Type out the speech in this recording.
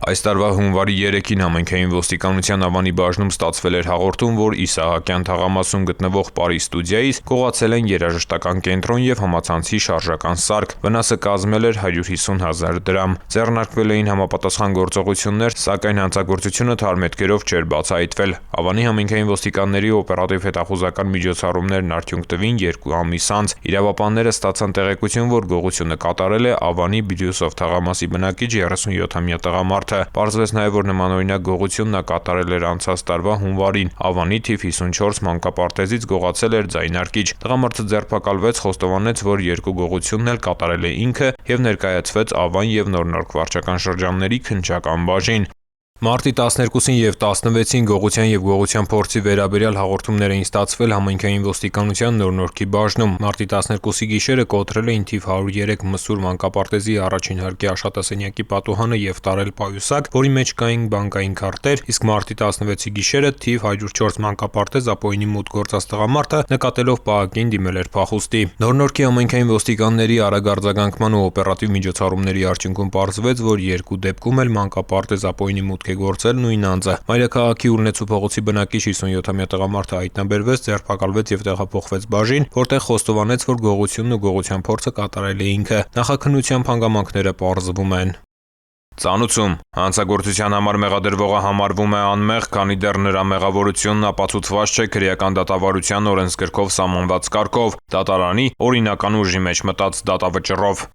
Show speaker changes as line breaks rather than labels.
Այս տարվա հունվարի 3-ին համայնքային ոստիկանության Ավանի բաժնում ստացվել էր հաղորդում, որ Իսահակյան թաղամասում գտնվող Պարի ստուդիայից գողացել են երաժշտական կենտրոն եւ համացանցի շարժական սարք։ Վնասը կազմել էր 150,000 դրամ։ Ձեռնարկվել էին համապատասխան գործողություններ, սակայն հանցագործությունը թարմետքերով չէր բացահայտվել։ Ավանի համայնքային ոստիկանների օպերատիվ հետախուզական միջոցառումներն արդյունք տվին 2 ամիս անց։ Իրավապանները ստացան տեղեկություն, որ գողությունը կատարել է Ավանի Բիրյուսով թաղամասի բնակիչ 37-ամյա տղամարդ։ Պարզվեց նաև, որ նմանօրինակ գողություն նա կատարել էր անցած տարվա հունվարին։ Ավանի թիվ 54 մանկապարտեզից գողացել էր ձայնարկիչ։ Տղամարդը ձերբակալվեց, խոստովանեց, որ երկու գողությունն էլ կատարել է ինքը եւ ներկայացվեց Ավան եւ Նորնորք վարչական շրջանների քննչական բաժին։ Մարտի 12-ին եւ 16-ին գողության եւ գողության փորձի վերաբերյալ հաղորդումներ էին ստացվել համայնքային ոստիկանության Նորնորքի բաժնում։ Մարտի 12-ի գիշերը կոտրել էին թիվ 103 Մսուր մանկապարտեզի առաջին հարկի աշատասենյակի պատուհանը եւ տարել պայուսակ, որի մեջ կային բանկային քարտեր, իսկ մարտի 16-ի գիշերը թիվ 104 մանկապարտեզ ապօրինի մուտք գործած տղամարդը նկատելով պահակին դիմել էր փախուստի։ Նորնորքի համայնքային ոստիկանների արագ արձագանքման ու օպերատիվ միջոցառումների արդյունքում պարզվեց, որ երկու դեպքում էլ մանկապարտեզ ապօրինի մուտք գործել նույն անձը։ Մայրաքաղաքի Ուրնեցու փողոցի բնակիչ 57-ամյա տղամարդը հայտնաբերվեց, ձերբակալվեց եւ տեղափոխվեց բաժին, որտեղ խոստովանեց, որ գողությունն ու գողության փորձը կատարել է ինքը։ Նախաքննությամբ հանգամանքները պարզվում են։ Ծանուցում հանցագործության համար մեղադրվողը համարվում է անմեղ, քանի դեռ նրա մեղավորությունն ապացուցված չէ քրեական դատավարության օրենսգրքով սահմանված կարգով՝ դատարանի օրինական ուժի մեջ մտած դատավճռով։